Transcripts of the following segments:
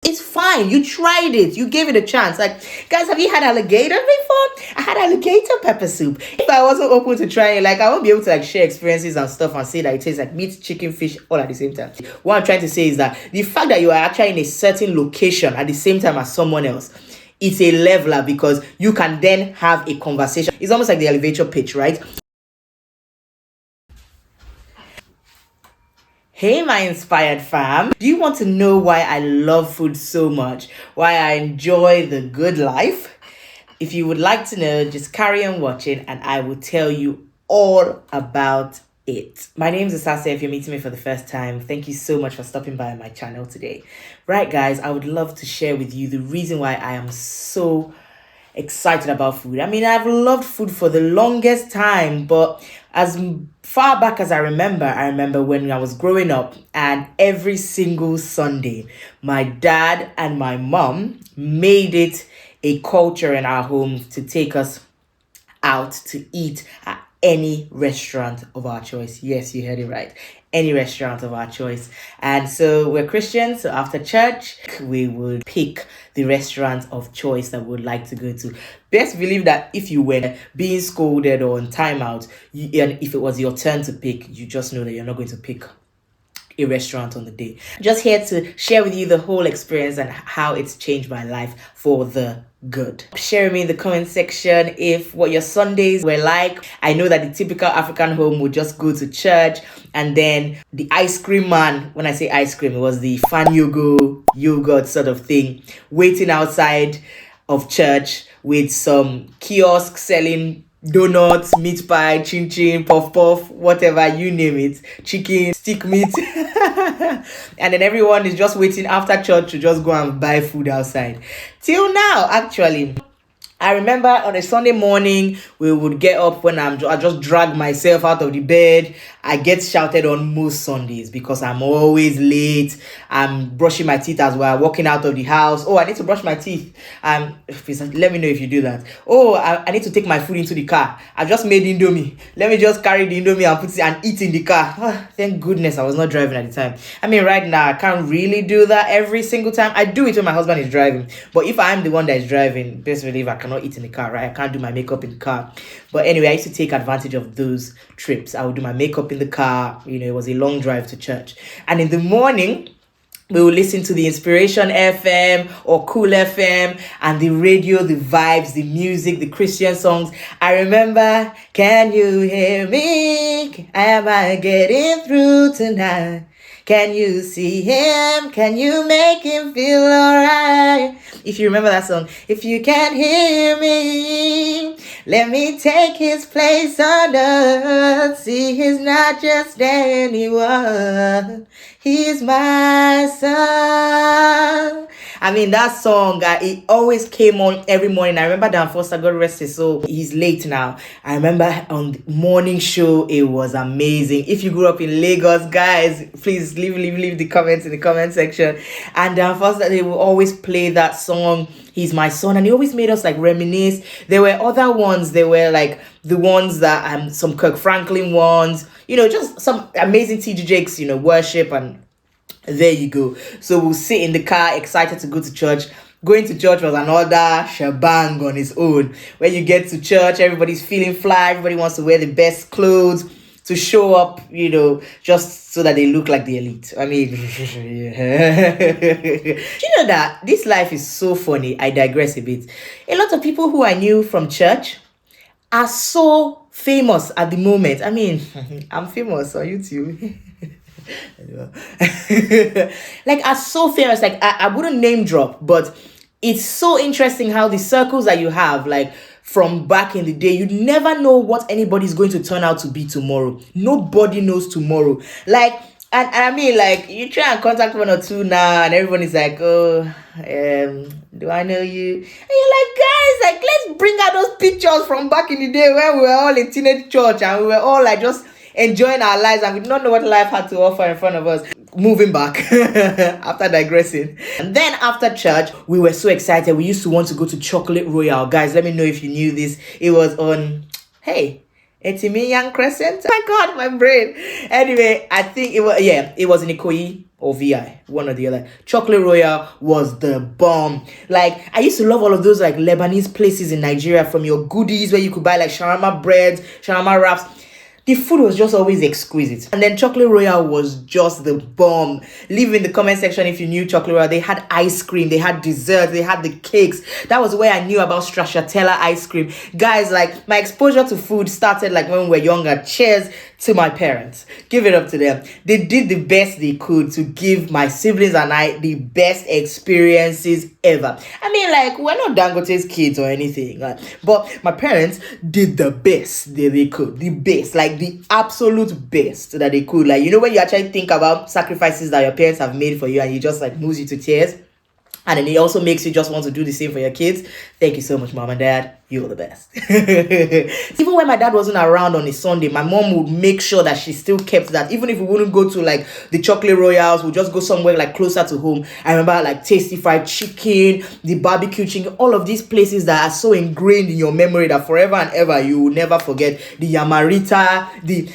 It's fine. You tried it. You gave it a chance. Like, guys, have you had alligator before? I had alligator pepper soup. If I wasn't open to trying it, like, I won't be able to like share experiences and stuff and say that it tastes like meat, chicken, fish, all at the same time. What I'm trying to say is that the fact that you are actually in a certain location at the same time as someone else, it's a leveler because you can then have a conversation. It's almost like the elevator pitch, right? Hey, my inspired fam. Do you want to know why I love food so much? Why I enjoy the good life? If you would like to know, just carry on watching and I will tell you all about it. My name is Sase. If you're meeting me for the first time, thank you so much for stopping by my channel today. Right, guys, I would love to share with you the reason why I am so excited about food. I mean, I've loved food for the longest time, but as far back as I remember when I was growing up, and every single Sunday, my dad and my mom made it a culture in our home to take us out to eat at any restaurant of our choice. Yes, you heard it right. Any restaurant of our choice. And so we're Christians, so after church, we would pick the restaurant of choice that we would like to go to. Best believe that if you were being scolded or on timeout, and if it was your turn to pick, you just know that you're not going to pick a restaurant on the day. Just here to share with you the whole experience and how it's changed my life for the good. Share with me in the comment section if what your Sundays were like. I know that the typical African home would just go to church and then the ice cream man, when I say ice cream, it was the fan yogurt sort of thing, waiting outside of church with some kiosk selling donuts, meat pie, chin chin, puff puff, whatever, you name it, chicken, stick meat. And then everyone is just waiting after church to just go and buy food outside. Till now, actually. I remember on a Sunday morning, we would get up when I just drag myself out of the bed. I get shouted on most Sundays because I'm always late. I'm brushing my teeth as well, walking out of the house. Oh, I need to brush my teeth. Please let me know if you do that. Oh, I need to take my food into the car. I just made Indomie. Let me just carry the Indomie and put it and eat in the car. Thank goodness I was not driving at the time. I mean, right now, I can't really do that every single time. I do it when my husband is driving. But if I'm the one that is driving, best believe I cannot eat in the car, right? I can't do my makeup in the car. But anyway, I used to take advantage of those trips. I would do my makeup in the car. You know, it was a long drive to church. And in the morning, we would listen to the Inspiration FM or Cool FM and the radio, the vibes, the music, the Christian songs. I remember, can you hear me? Am I getting through tonight? Can you see him? Can you make him feel alright? If you remember that song. If you can't hear me, let me take his place on earth. See, he's not just anyone. He's my son. I mean, that song, it always came on every morning. I remember Dan Foster, God rest his soul. He's late now. I remember on the morning show, it was amazing. If you grew up in Lagos, guys, please leave the comments in the comment section. And Dan Foster, they will always play that song, He's My Son. And he always made us like reminisce. There were other ones. They were like the ones that, some Kirk Franklin ones, you know, just some amazing TG Jakes, you know, worship, and there you go. So we'll sit in the car excited to go to church. Going to church was another shebang on its own. When you get to church, everybody's feeling fly. Everybody wants to wear the best clothes to show up, you know, just so that they look like the elite. I mean, you know that this life is so funny. I digress a bit. A lot of people who I knew from church are so famous at the moment. I mean, I'm famous on YouTube. Like, are so famous. Like, I wouldn't name drop, but it's so interesting how the circles that you have, like from back in the day, you never know what anybody's going to turn out to be tomorrow. Nobody knows tomorrow. Like, and I mean, like, you try and contact one or two now, and everyone is like, oh, do I know you? And you're like, guys, like, let's bring out those pictures from back in the day when we were all in teenage church and we were all like just enjoying our lives and we did not know what life had to offer in front of us. Moving back after digressing. And then after church, we were so excited. We used to want to go to Chocolate Royale. Guys, let me know if you knew this. It was on, hey, Etimiyan Crescent. Oh my God, my brain. Anyway, I think it was in Ikoyi. or VI, one or the other. Chocolate Royale was the bomb. Like, I used to love all of those like Lebanese places in Nigeria, from your goodies where you could buy like shawarma breads, shawarma wraps. The food was just always exquisite. And then Chocolate Royale was just the bomb. Leave in the comment section if you knew Chocolate Royale. They had ice cream, they had desserts, they had the cakes. That was where I knew about stracciatella ice cream. Guys, like, my exposure to food started like when we were younger. Cheers to my parents. Give it up to them. They did the best they could to give my siblings and I the best experiences ever. I mean, like, we're not Dangote's kids or anything, like, but my parents did the best that they could. The best, like the absolute best that they could. Like, you know, when you actually think about sacrifices that your parents have made for you and you just like moves you to tears. And then it also makes you just want to do the same for your kids. Thank you so much, mom and dad. You're the best. Even when my dad wasn't around on a Sunday, my mom would make sure that she still kept that. Even if we wouldn't go to like the Chocolate Royales, we'll just go somewhere like closer to home. I remember like Tasty Fried Chicken, the barbecue chicken, all of these places that are so ingrained in your memory that forever and ever you will never forget. The Yamarita, the...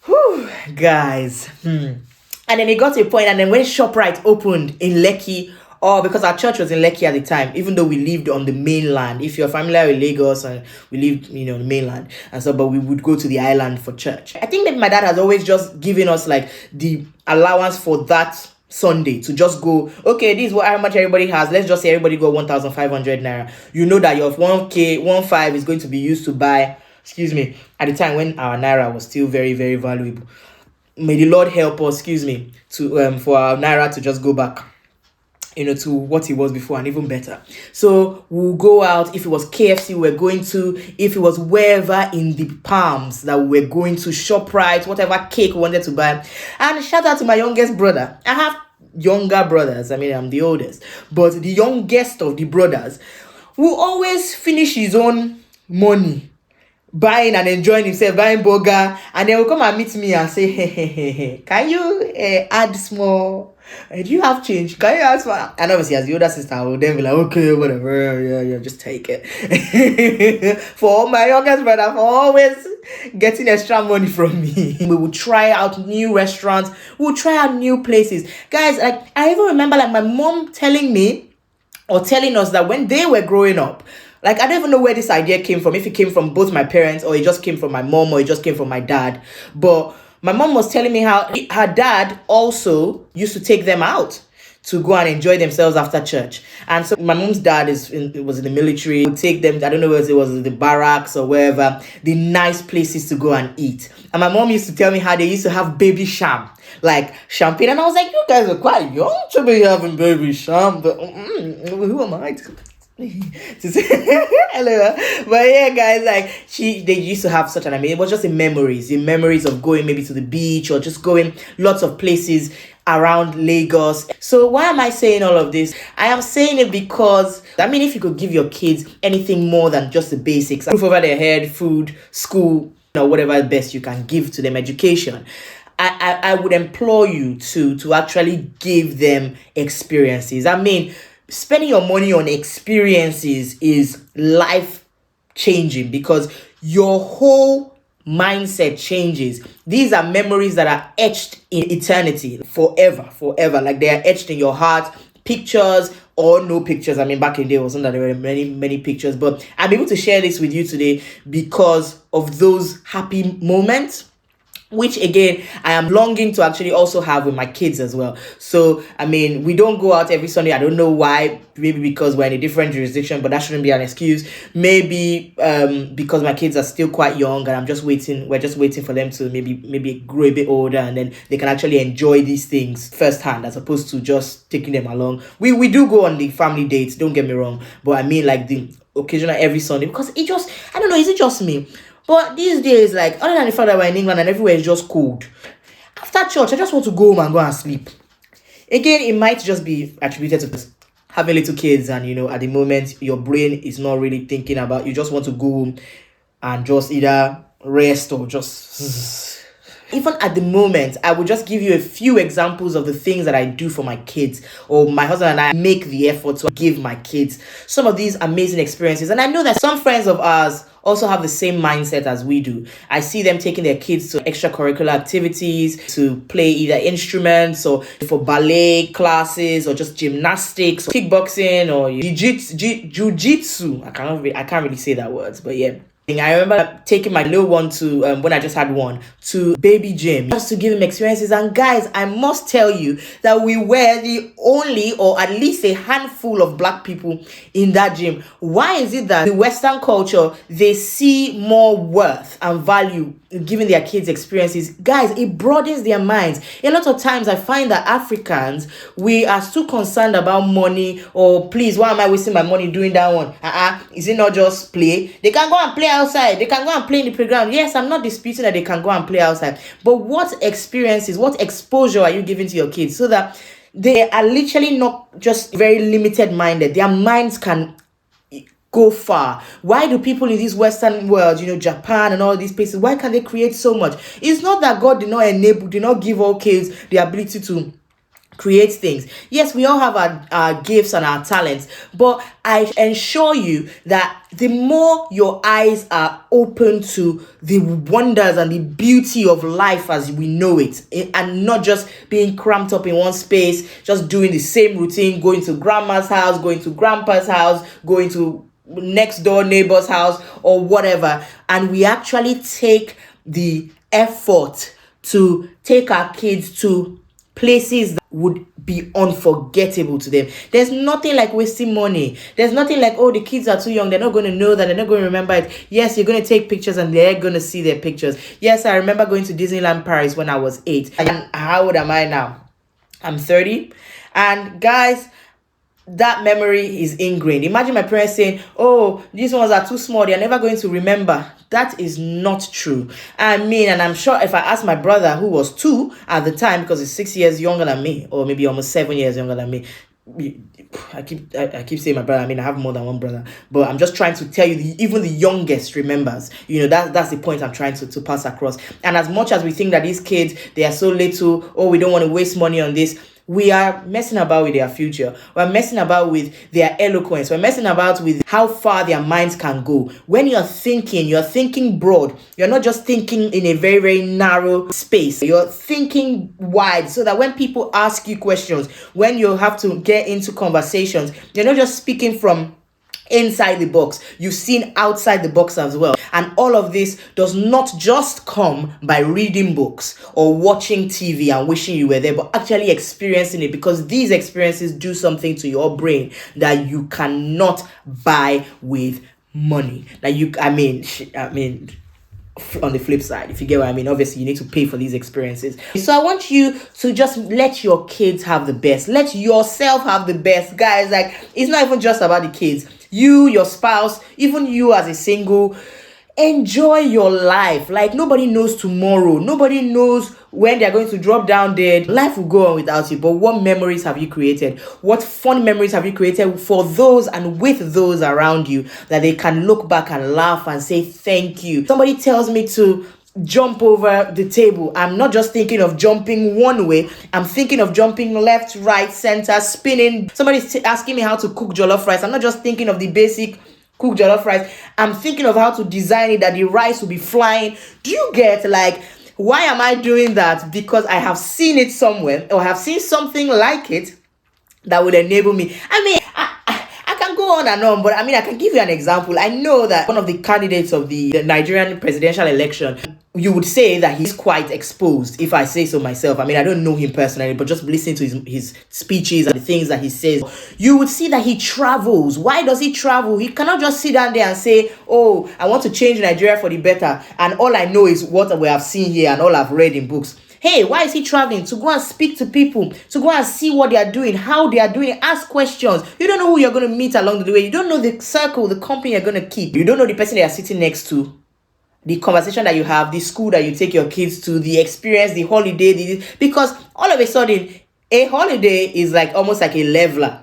Whew, guys. And then it got to a point, and then when ShopRite opened in Lekki, or because our church was in Lekki at the time, even though we lived on the mainland. If you're familiar with Lagos, and we lived, you know, on the mainland, and so, but we would go to the island for church. I think that my dad has always just given us like the allowance for that Sunday to just go, okay, this is what how much everybody has. Let's just say everybody go 1,500 naira. You know that your 1K, 1.5 is going to be used to buy, at the time when our naira was still very, very valuable. May the Lord help us, to for our naira to just go back, you know, to what it was before and even better. So we'll go out. If it was KFC we're going to, if it was wherever in the Palms that we were going to, ShopRite, whatever cake we wanted to buy. And shout out to my youngest brother. I have younger brothers. I mean, I'm the oldest, but the youngest of the brothers will always finish his own money buying and enjoying himself, buying burger, and then will come and meet me and say, hey, can you add small? Do you have change? Can you ask for? And obviously, as the older sister, I will then be like, okay, whatever, yeah, just take it. For my youngest brother, for always getting extra money from me. We will try out new restaurants. We'll try out new places. Guys, like, I even remember like my mom telling me or telling us that when they were growing up, like, I don't even know where this idea came from, if it came from both my parents or it just came from my mom or it just came from my dad. But my mom was telling me how her dad also used to take them out to go and enjoy themselves after church. And so my mom's dad was in the military. Would take them, I don't know whether it was the barracks or wherever, the nice places to go and eat. And my mom used to tell me how they used to have baby sham, like champagne. And I was like, you guys are quite young to be having baby sham. But who am I to say hello? But yeah, guys, like they used to have such an it was just the memories of going maybe to the beach or just going lots of places around Lagos. So why am I saying all of this? I am saying it because, I mean, if you could give your kids anything more than just the basics, roof over their head, food, school, whatever best you can give to them, education, I would implore you to actually give them experiences. I mean, spending your money on experiences is life changing because your whole mindset changes. These are memories that are etched in eternity, forever. Like, they are etched in your heart. Pictures or no pictures. I mean, back in the day, it wasn't that there were many pictures, but I'm able to share this with you today because of those happy moments, which again I am longing to actually also have with my kids as well. So I mean, we don't go out every Sunday. I don't know why. Maybe because we're in a different jurisdiction, but that shouldn't be an excuse. Maybe because my kids are still quite young and we're just waiting for them to maybe grow a bit older, and then they can actually enjoy these things firsthand as opposed to just taking them along. We do go on the family dates, don't get me wrong, but I mean like the occasional every Sunday, because it just, I don't know, is it just me? But these days, like, other than the fact that we're in England and everywhere is just cold, after church, I just want to go home and go and sleep. Again, it might just be attributed to this, having little kids, and, at the moment, your brain is not really thinking about, you just want to go home and just either rest or just Even at the moment, I will just give you a few examples of the things that I do for my kids, or my husband and I make the effort to give my kids some of these amazing experiences. And I know that some friends of ours also have the same mindset as we do. I see them taking their kids to extracurricular activities, to play either instruments or for ballet classes or just gymnastics, kickboxing or jiu-jitsu. I can't really say that words, but yeah. I remember taking my little one to, when I just had one, to baby gym just to give him experiences. And guys, I must tell you that we were the only, or at least a handful of black people in that gym. Why is it that the Western culture, they see more worth and value in giving their kids experiences? Guys, it broadens their minds. A lot of times I find that Africans, we are too concerned about money, or please, why am I wasting my money doing that one? Is it not just play? They can go and play outside. They can go and play in the playground. Yes, I'm not disputing that they can go and play outside. But what experiences, what exposure are you giving to your kids so that they are literally not just very limited minded? Their minds can go far. Why do people in this Western world, Japan and all these places, why can they create so much? It's not that God did not give all kids the ability to create things. Yes, we all have our gifts and our talents, but I ensure you that the more your eyes are open to the wonders and the beauty of life as we know it, and not just being cramped up in one space, just doing the same routine, going to grandma's house, going to grandpa's house, going to next door neighbor's house or whatever, and we actually take the effort to take our kids to places that would be unforgettable to them. There's nothing like wasting money. There's nothing like, oh, the kids are too young, they're not going to know that, they're not going to remember it. Yes, you're going to take pictures and they're going to see their pictures. Yes, I remember going to Disneyland Paris when I was 8. And how old am I now? I'm 30. And guys, that memory is ingrained. Imagine my parents saying, oh, these ones are too small, they're never going to remember. That is not true. And I'm sure if I asked my brother, who was 2 at the time, because he's 6 years younger than me, or maybe almost 7 years younger than me. I keep saying my brother. I have more than one brother, but I'm just trying to tell you, even the youngest remembers. That's the point I'm trying to pass across. And as much as we think that these kids, they are so little, oh, we don't want to waste money on this, we are messing about with their future. We're messing about with their eloquence. We're messing about with how far their minds can go. When you're thinking broad. You're not just thinking in a very, very narrow space. You're thinking wide, so that when people ask you questions, when you have to get into conversations, you're not just speaking from inside the box. You've seen outside the box as well. And all of this does not just come by reading books or watching TV and wishing you were there, but actually experiencing it, because these experiences do something to your brain that you cannot buy with money. On the flip side, if you get what I mean, obviously you need to pay for these experiences. So I want you to just let your kids have the best. Let yourself have the best. Guys, it's not even just about the kids. You, your spouse, even you as a single, enjoy your life. Nobody knows tomorrow. Nobody knows when they're going to drop down dead. Life will go on without you. But what memories have you created? What fun memories have you created for those and with those around you, that they can look back and laugh and say thank you? Somebody tells me to jump over the table. I'm not just thinking of jumping one way. I'm thinking of jumping left, right, center, spinning. Somebody's asking me how to cook jollof rice. I'm not just thinking of the basic cook jollof rice. I'm thinking of how to design it that the rice will be flying. Do you get, why am I doing that? Because I have seen it somewhere, or have seen something like it that would enable me. I can go on and on, but I can give you an example. I know that one of the candidates of the Nigerian presidential election, you would say that he's quite exposed, if I say so myself. I don't know him personally, but just listening to his speeches and the things that he says, you would see that he travels. Why does he travel? He cannot just sit down there and say, oh, I want to change Nigeria for the better, and all I know is what we have seen here and all I've read in books. Hey, why is he traveling? To go and speak to people, to go and see what they are doing, how they are doing it, ask questions. You don't know who you're going to meet along the way. You don't know the circle, the company you're going to keep. You don't know the person they are sitting next to, the conversation that you have, the school that you take your kids to, the experience, the holiday, because all of a sudden, a holiday is almost like a leveler.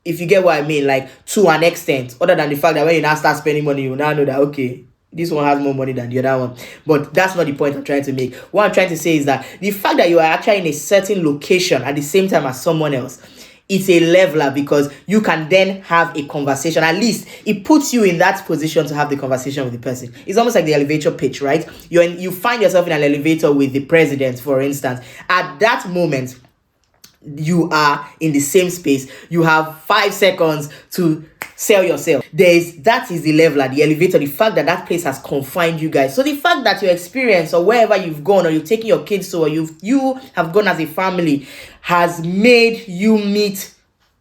If you get what I mean, to an extent, other than the fact that when you now start spending money, you now know that, okay, this one has more money than the other one. But that's not the point I'm trying to make. What I'm trying to say is that the fact that you are actually in a certain location at the same time as someone else, it's a leveler, because you can then have a conversation. At least it puts you in that position to have the conversation with the person. It's almost like the elevator pitch, right? You find yourself in an elevator with the president, for instance. At that moment, you are in the same space. You have 5 seconds to sell yourself. That is the leveler, the elevator, the fact that that place has confined you guys. So the fact that your experience, or wherever you've gone, or you've taken your kids to, or you have gone as a family, has made you meet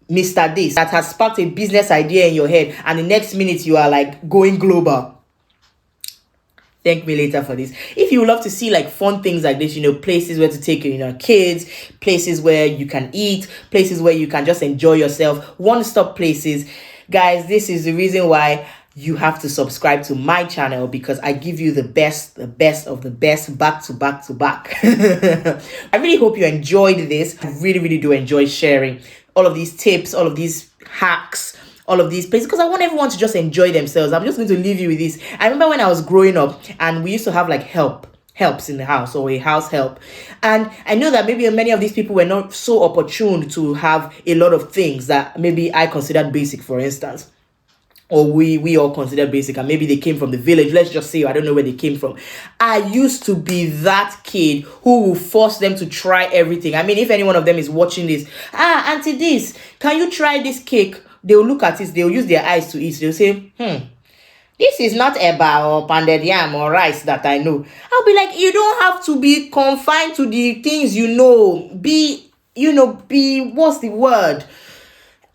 Mr. This, that has sparked a business idea in your head, and the next minute you are like going global. Thank me later for this. If you would love to see like fun things like this, places where to take your kids, places where you can eat, places where you can just enjoy yourself, one-stop places, guys, this is the reason why you have to subscribe to my channel, because I give you the best of the best, back to back to back. I really hope you enjoyed this. I really, really do enjoy sharing all of these tips, all of these hacks, all of these places, because I want everyone to just enjoy themselves. I'm just going to leave you with this. I remember when I was growing up and we used to have like helps in the house, or a house help, and I know that maybe many of these people were not so opportune to have a lot of things that maybe I considered basic, for instance, or we all consider basic, and maybe they came from the village. Let's just say I don't know where they came from. I used to be that kid who will force them to try everything. I mean, if any one of them is watching this, auntie, this, can you try this cake? They'll look at it, they'll use their eyes to eat. They'll say, this is not eba or pounded yam or rice that I know. I'll be like, you don't have to be confined to the things you know. Be, what's the word?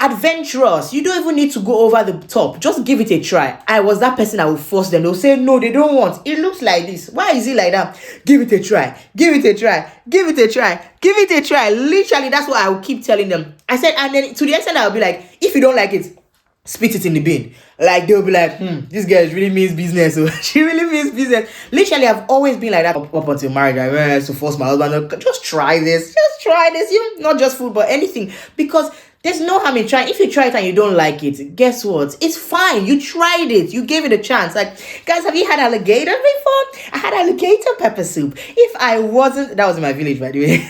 Adventurous. You don't even need to go over the top. Just give it a try. I was that person that would force them. They'll say, no, they don't want. It looks like this. Why is it like that? Give it a try. Give it a try. Give it a try. Give it a try. Literally, that's what I will keep telling them. I said, and then to the extent I'll be like, if you don't like it, spit it in the bin. Like, they'll be like, this girl really means business. So she really means business. Literally, I've always been like that up until marriage. I went to force my husband, just try this. Just try this. Not just food, but anything. Because there's no harm in trying. If you try it and you don't like it, guess what? It's fine. You tried it. You gave it a chance. Like, guys, have you had alligator before? I had alligator pepper soup. If I wasn't, that was in my village, by the way.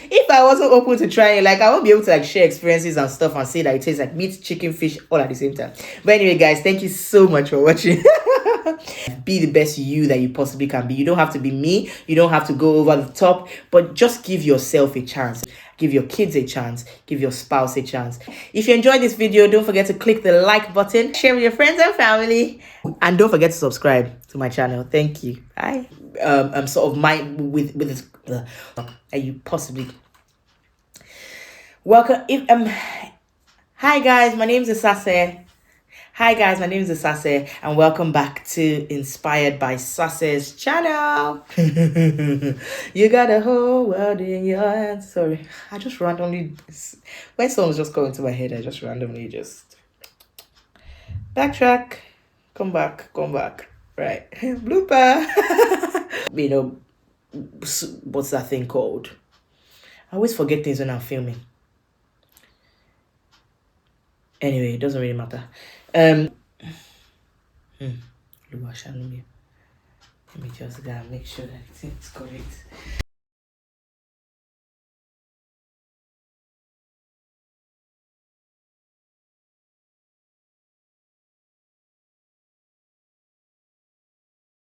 If I wasn't open to trying it, like, I won't be able to like share experiences and stuff and say that it tastes like meat, chicken, fish, all at the same time. But anyway, guys, thank you so much for watching. Be the best you that you possibly can be. You don't have to be me. You don't have to go over the top, but just give yourself a chance. Give your kids a chance. Give your spouse a chance. If you enjoyed this video, don't forget to click the like button, share with your friends and family, and don't forget to subscribe to my channel. Thank you. Bye. I'm sort of with this. Are you possibly welcome? Hi guys, my name is Sase. Hi guys, my name is Sase, and welcome back to Inspired by Sase's channel. You got the whole world in your hands. Sorry, I just randomly, when songs just go into my head, I just randomly backtrack, come back, right? Blooper. What's that thing called? I always forget things when I'm filming. Anyway, it doesn't really matter. Let me just make sure that it's correct.